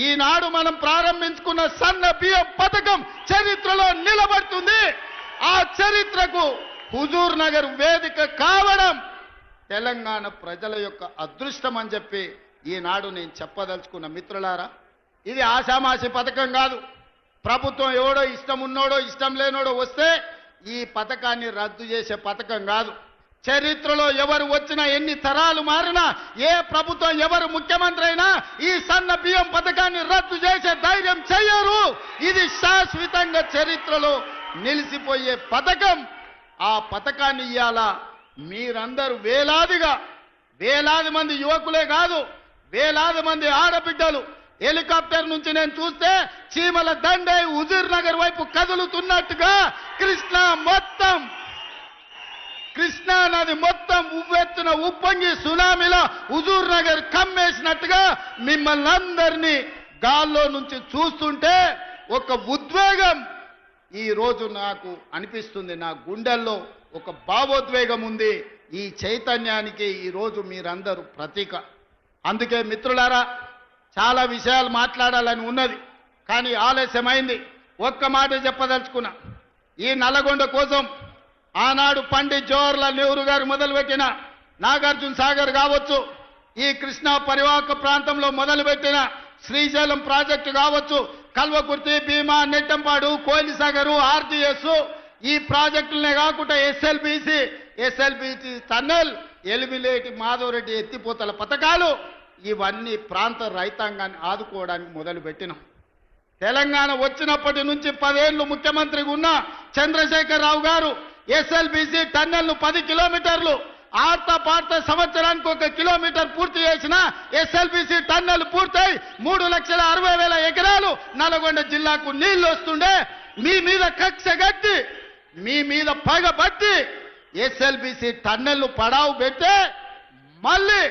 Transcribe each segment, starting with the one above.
ఈనాడు మనం ప్రారంభించుకున్న సన్న బియ్యం పథకం చరిత్రలో నిలబడుతుంది. ఆ చరిత్రకు హుజూర్ నగర్ వేదిక కావడం తెలంగాణ ప్రజల యొక్క అదృష్టం అని చెప్పి ఈనాడు నేను చెప్పదలుచుకున్న మిత్రులారా, ఇది ఆషామాషి పథకం కాదు. ప్రభుత్వం ఎవడో ఇష్టం ఉన్నోడో ఇష్టం లేనోడో వస్తే ఈ పథకాన్ని రద్దు చేసే పథకం కాదు. చరిత్రలో ఎవరు వచ్చినా, ఎన్ని తరాలు మారినా, ఏ ప్రభుత్వం ఎవరు ముఖ్యమంత్రి అయినా ఈ సన్న బియ్యం పథకాన్ని రద్దు చేసే ధైర్యం చెయ్యరు. ఇది శాశ్వతంగా చరిత్రలో నిలిచిపోయే పథకం. ఆ పథకాన్ని ఇయ్యాల మీరందరూ వేలాది మంది యువకులే కాదు, వేలాది మంది ఆడబిడ్డలు హెలికాప్టర్ నుంచి నేను చూస్తే చీమల దండే హుజూర్ నగర్ వైపు కదులుతున్నట్టుగా కృష్ణా నది మొత్తం ఉవ్వెత్తున ఉప్పొంగి సునామీలో హుజూర్ నగర్ కమ్మేసినట్టుగా మిమ్మల్ని అందరినీ గాల్లో నుంచి చూస్తుంటే ఒక ఉద్వేగం ఈ రోజు నాకు అనిపిస్తుంది. నా గుండెల్లో ఒక భావోద్వేగం ఉంది. ఈ చైతన్యానికి ఈ రోజు మీరందరూ ప్రతీక. అందుకే మిత్రులారా, చాలా విషయాలు మాట్లాడాలని ఉన్నది, కానీ ఆలస్యమైంది. ఒక్క మాట చెప్పదలుచుకున్నా. ఈ నల్లగొండ కోసం ఆనాడు పండిత్ జవహర్లాల్ నెహ్రూ గారు మొదలుపెట్టిన నాగార్జున సాగర్ కావచ్చు, ఈ కృష్ణా పరివాహక ప్రాంతంలో మొదలుపెట్టిన శ్రీశైలం ప్రాజెక్టు కావచ్చు, కల్వకుర్తి, భీమా, నెట్టంపాడు, కోయిలసాగరు, ఆర్టీఎస్, ఈ ప్రాజెక్టులనే కాకుండా ఎస్ఎల్బిసి టన్నెల్, ఎలిమిలేటి మాధవరెడ్డి ఎత్తిపోతల పథకాలు, ఇవన్నీ ప్రాంత రైతాంగాన్ని ఆదుకోవడానికి మొదలుపెట్టినాం. తెలంగాణ వచ్చినప్పటి నుంచి 10 ఏళ్లు ముఖ్యమంత్రిగా ఉన్న చంద్రశేఖరరావు గారు ఎస్ఎల్బిసి టన్నెల్ను 10 కిలోమీటర్లు పార్త సంవత్సరానికి 1 కిలోమీటర్ పూర్తి చేసిన ఎస్ఎల్బిసి టన్నెల్ పూర్తయి 3,60,000 ఎకరాలు నల్గొండ జిల్లాకు నీళ్లు వస్తుండే మీ మీద కక్ష గట్టి, మీ మీద పగబట్టి ఎస్ఎల్బిసి టన్నెల్ను పడావు పెట్టే మళ్ళీ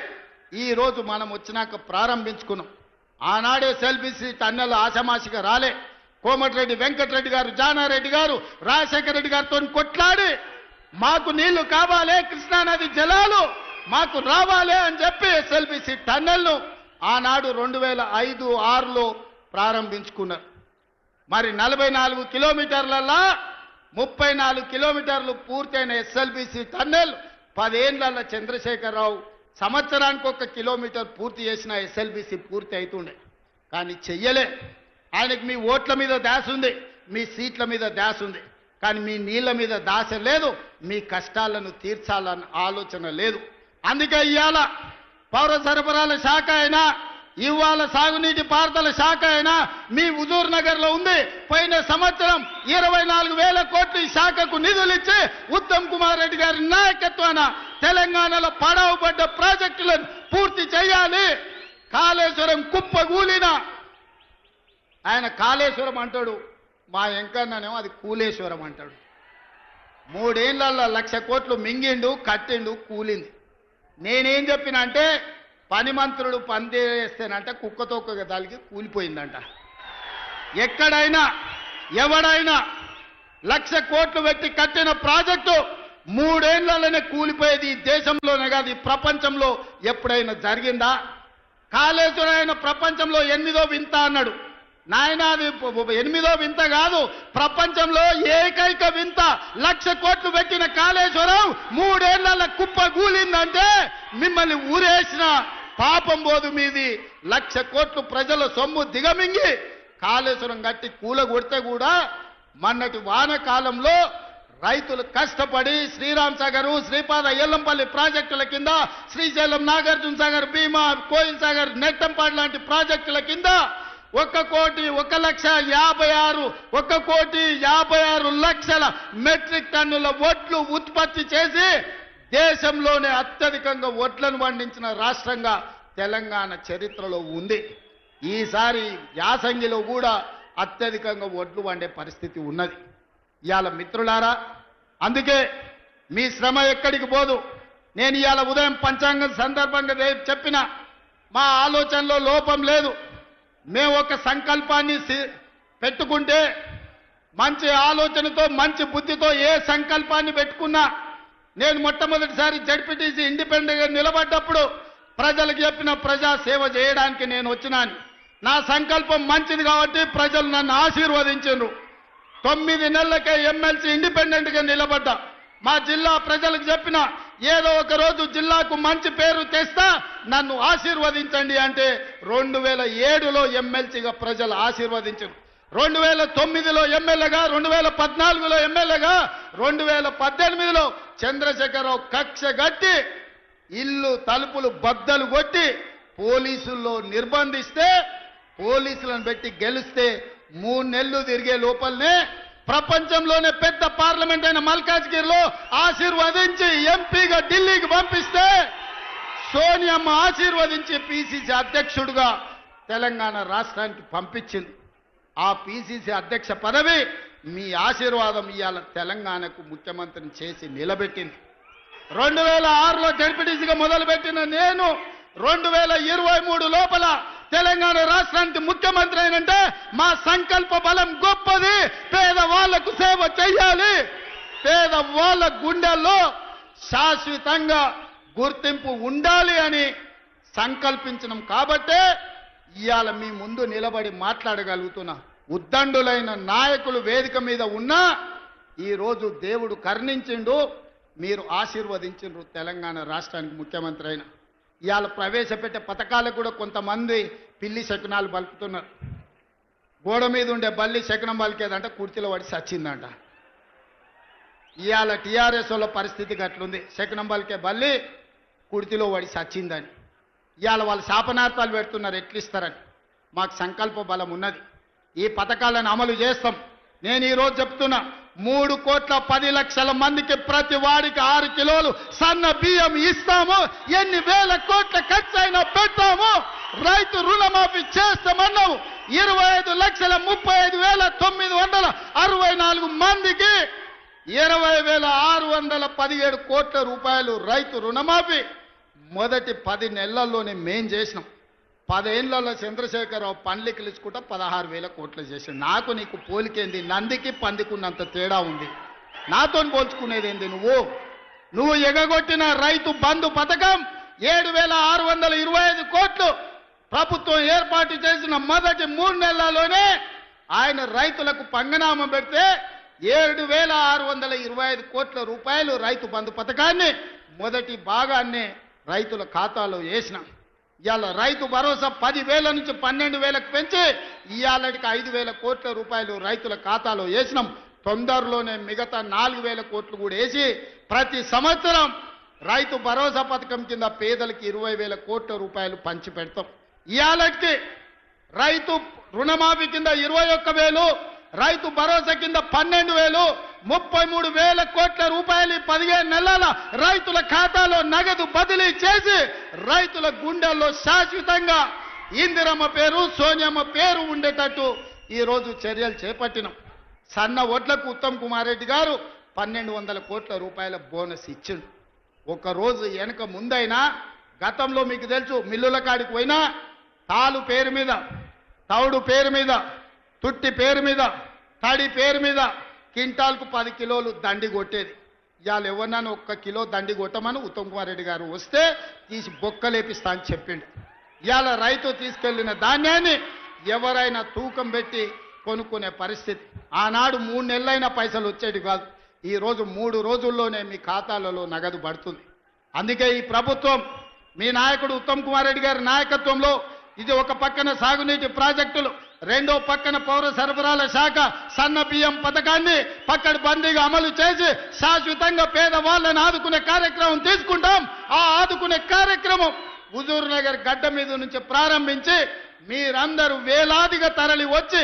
ఈ రోజు మనం వచ్చినాక ప్రారంభించుకున్నాం. ఆనాడే ఎస్ఎల్బిసి టన్నెల్ ఆషామాషిగా రాలే. కోమటిరెడ్డి వెంకటరెడ్డి గారు, జానారెడ్డి గారు, రాజశేఖర రెడ్డి గారితో కొట్లాడి మాకు నీళ్లు కావాలి, కృష్ణానది జలాలు మాకు రావాలి అని చెప్పి ఎస్ఎల్బిసి టన్నెల్ను ఆనాడు 2005-6లో ప్రారంభించుకున్నారు. మరి 44 కిలోమీటర్లలో 34 కిలోమీటర్లు పూర్తయిన ఎస్ఎల్బిసి టన్నెల్ 10 ఏళ్లలో చంద్రశేఖరరావు సంవత్సరానికి 1 కిలోమీటర్ పూర్తి చేసిన ఎస్ఎల్బిసి పూర్తి అవుతుండే, కానీ చెయ్యలే. ఆయనకి మీ ఓట్ల మీద దాస ఉంది, మీ సీట్ల మీద దాస ఉంది, కానీ మీ నీళ్ల మీద దాస లేదు, మీ కష్టాలను తీర్చాలన్న ఆలోచన లేదు. అందుకే ఇవాళ పౌర సరఫరాల శాఖ అయినా, ఇవాళ సాగునీటి పారుదల శాఖ అయినా మీ హుజూర్ నగర్లో ఉంది. పోయిన సంవత్సరం 24,000 కోట్లు ఈ శాఖకు నిధులు ఇచ్చి ఉత్తమ్ కుమార్ రెడ్డి గారి నాయకత్వాన తెలంగాణలో పడవబడ్డ ప్రాజెక్టులను పూర్తి చేయాలి. కాళేశ్వరం కుప్పగూలిన ఆయన కాళేశ్వరం అంటాడు, మా ఎంకన్ననేమో అది కూలేశ్వరం అంటాడు. 3 ఏళ్లలో 1,00,000 కోట్లు మింగిండు, కట్టిండు, కూలింది. నేనేం చెప్పిన అంటే పని మంత్రుడు పందేస్తేనంట కుక్కతోక దానికి కూలిపోయిందంట. ఎక్కడైనా ఎవడైనా 1,00,000 కోట్లు పెట్టి కట్టిన ప్రాజెక్టు 3 ఏళ్లలోనే కూలిపోయేది. ఈ దేశంలోనే కాదు, ఈ ప్రపంచంలో ఎప్పుడైనా జరిగిందా? కాళేశ్వరం అయిన ప్రపంచంలో 8వ వింత అన్నాడు. నాయన అది 8వ వింత కాదు, ప్రపంచంలో ఏకైక వింత. 1,00,000 కోట్లు పెట్టిన కాళేశ్వరం 3 ఏళ్లలో కుప్ప కూలిందంటే మిమ్మల్ని ఊరేసిన పాపం పోదు మీది. 1,00,000 కోట్లు ప్రజల సొమ్ము దిగమింగి కాళేశ్వరం కట్టి కూలగొడితే కూడా మొన్నటి వానకాలంలో రైతులు కష్టపడి శ్రీరామ్ సాగర్, శ్రీపాద ఎల్లంపల్లి ప్రాజెక్టుల కింద, శ్రీశైలం, నాగార్జున సాగర్, భీమా, కోయిల్ సాగర్, నెట్టంపాడు లాంటి ప్రాజెక్టుల కింద 1,56,56,00,000 మెట్రిక్ టన్నుల వడ్లు ఉత్పత్తి చేసి దేశంలోనే అత్యధికంగా వడ్లను పండించిన రాష్ట్రంగా తెలంగాణ చరిత్రలో ఉంది. ఈసారి యాసంగిలో కూడా అత్యధికంగా వడ్లు పండే పరిస్థితి ఉన్నది. ఇవాళ మిత్రులారా, అందుకే మీ శ్రమ ఎక్కడికి పోదు. నేను ఇవాళ ఉదయం పంచాంగం సందర్భంగా చెప్పిన మా ఆలోచనలో లోపం లేదు. మేము ఒక సంకల్పాన్ని పెట్టుకుంటే, మంచి ఆలోచనతో మంచి బుద్ధితో ఏ సంకల్పాన్ని పెట్టుకున్నా, నేను మొట్టమొదటిసారి జడ్పీటీసీ ఇండిపెండెంట్గా నిలబడ్డప్పుడు ప్రజలకు చెప్పిన ప్రజా సేవ చేయడానికి నేను వచ్చినాను. నా సంకల్పం మంచిది కాబట్టి ప్రజలు నన్ను ఆశీర్వదించారు. 9 నెలలకే ఎమ్మెల్సీ ఇండిపెండెంట్ గా నిలబడ్డా. మా జిల్లా ప్రజలకు చెప్పిన ఏదో ఒక రోజు జిల్లాకు మంచి పేరు తెస్తా, నన్ను ఆశీర్వదించండి అంటే 2007లో ఎమ్మెల్సీగా ప్రజలు ఆశీర్వదించారు. 2009లో ఎమ్మెల్యేగా, 2014లో ఎమ్మెల్యేగా, 2018లో చంద్రశేఖరరావు కక్ష గట్టి ఇల్లు తలుపులు బద్దలు కొట్టి పోలీసుల్లో నిర్బంధిస్తే, పోలీసులను పెట్టి గెలిస్తే 3 నెలలు తిరిగే లోపలనే ప్రపంచంలోనే పెద్ద పార్లమెంట్ అయిన మల్కాజ్గిరిలో ఆశీర్వదించి ఎంపీగా ఢిల్లీకి పంపిస్తే సోనియమ్మ ఆశీర్వదించి పిసిసి అధ్యక్షుడిగా తెలంగాణ రాష్ట్రానికి పంపించింది. ఆ పిసిసి అధ్యక్ష పదవి మీ ఆశీర్వాదం ఇవాళ తెలంగాణకు ముఖ్యమంత్రిని చేసి నిలబెట్టింది. 2006లో జడ్పీటీసీగా మొదలుపెట్టిన నేను 2023 లోపల తెలంగాణ రాష్ట్రానికి ముఖ్యమంత్రి అయినంటే మా సంకల్ప బలం గొప్పది. పేదవాళ్లకు సేవ చేయాలి, పేదవాళ్ల గుండెల్లో శాశ్వతంగా గుర్తింపు ఉండాలి అని సంకల్పించడం కాబట్టే ఇవాళ మీ ముందు నిలబడి మాట్లాడగలుగుతున్నా. ఉద్దండులైన నాయకులు వేదిక మీద ఉన్నా ఈరోజు దేవుడు కరుణించిండు, మీరు ఆశీర్వదించిండ్రు తెలంగాణ రాష్ట్రానికి ముఖ్యమంత్రి అయిన. ఇవాళ ప్రవేశపెట్టే పథకాలకు కూడా కొంతమంది పిల్లి శకునాలు పలుకుతున్నారు. గోడ మీద ఉండే బల్లి శకునం పలికేదంట, కుర్చీలో పడి సచ్చిందంట. ఇవాళ టీఆర్ఎస్ వాళ్ళ పరిస్థితి గట్లుంది, శకునం పలికే బల్లి కుర్చీలో పడి సచ్చిందని. ఇవాళ వాళ్ళు శాపనార్థాలు పెడుతున్నారు, ఎట్లిస్తారని. మాకు సంకల్ప బలం ఉన్నది, ఈ పథకాలను అమలు చేస్తాం. నేను ఈరోజు చెప్తున్నా, 3,10,00,000 మందికి ప్రతి వాడికి 6 కిలోలు సన్న బియ్యం ఇస్తాము. ఎన్ని వేల కోట్ల ఖర్చు అయినా పెడతాము. రైతు రుణమాఫీ చేస్తామన్నాము. 25,35,964 మందికి 20,617 కోట్ల రూపాయలు రైతు రుణమాఫీ మొదటి 10 నెలల్లోనే మేం చేసినాం. 10 ఏళ్లలో చంద్రశేఖరరావు పండ్లకి ఇచ్చుకుంటా 16,000 కోట్లు చేసాడు. నాకు నీకు పోలికేంది? నందికి పందికున్నంత తేడా ఉంది. నాతో పోల్చుకునేదేంది? నువ్వు ఎగగొట్టిన రైతు బంధు పథకం 7,625 కోట్లు ప్రభుత్వం ఏర్పాటు చేసిన మొదటి 3 నెలల్లోనే ఆయన రైతులకు పంగనామం పెడితే 7,625 కోట్ల రూపాయలు రైతు బంధు పథకాన్ని మొదటి భాగాన్ని రైతుల ఖాతాలో వేసినాం. ఇవాళ రైతు భరోసా 10,000 నుంచి 12,000కు పెంచి ఇవాళకి 5,000 కోట్ల రూపాయలు రైతుల ఖాతాలో వేసినాం. తొందరలోనే మిగతా 4,000 కోట్లు కూడా వేసి ప్రతి సంవత్సరం రైతు భరోసా పథకం కింద పేదలకి 20,000 కోట్ల రూపాయలు పంచి పెడతాం. ఇవాళకి రైతు రుణమాఫీ కింద 21,000, రైతు భరోసా కింద 12,000, 33,000 కోట్ల రూపాయలు 15 నెలల రైతుల ఖాతాలో నగదు బదిలీ చేసి రైతుల గుండెల్లో శాశ్వతంగా ఇందిరమ్మ పేరు, సోనియమ్మ పేరు ఉండేటట్టు ఈరోజు చర్యలు చేపట్టినాం. సన్న వడ్లకు ఉత్తమ్ కుమార్ రెడ్డి గారు 1,200 కోట్ల రూపాయల బోనస్ ఇచ్చిండు. ఒకరోజు వెనక ముందైనా గతంలో మీకు తెలుసు, మిల్లుల కాడికి పోయినా తాలు పేరు మీద, తౌడు పేరు మీద, తుట్టి పేరు మీద, తడి పేరు మీద క్వింటాల్కు 10 కిలోలు దండి కొట్టేది. ఇవాళ ఎవరినైనా 1 కిలో దండి కొట్టమని ఉత్తమ్ కుమార్ రెడ్డి గారు వస్తే తీసి బొక్కలేపిస్తా అని చెప్పిండు. ఇవాళ రైతు తీసుకెళ్లిన ధాన్యాన్ని ఎవరైనా తూకం పెట్టి కొనుక్కునే పరిస్థితి. ఆనాడు 3 నెలలైనా పైసలు వచ్చేది కాదు. ఈరోజు 3 రోజుల్లోనే మీ ఖాతాలలో నగదు పడుతుంది. అందుకే ఈ ప్రభుత్వం, మీ నాయకుడు ఉత్తమ్ కుమార్ రెడ్డి గారి నాయకత్వంలో ఇది ఒక పక్కన సాగునీటి ప్రాజెక్టులు, రెండో పక్కన పౌర సరఫరాల శాఖ సన్న బియ్యం పథకాన్ని పక్కడబందీగా అమలు చేసి శాశ్వతంగా పేదవాళ్ళని ఆదుకునే కార్యక్రమం తీసుకుంటాం. ఆ ఆదుకునే కార్యక్రమం హుజూర్ నగర్ గడ్డ మీద నుంచి ప్రారంభించి మీరందరూ వేలాదిగా తరలి వచ్చి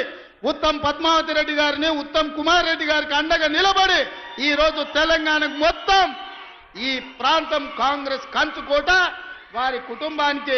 ఉత్తమ్ పద్మావతి రెడ్డి గారిని, ఉత్తమ్ కుమార్ రెడ్డి గారికి అండగా నిలబడి ఈరోజు తెలంగాణకు మొత్తం ఈ ప్రాంతం కాంగ్రెస్ కంచుకోట, వారి కుటుంబానికి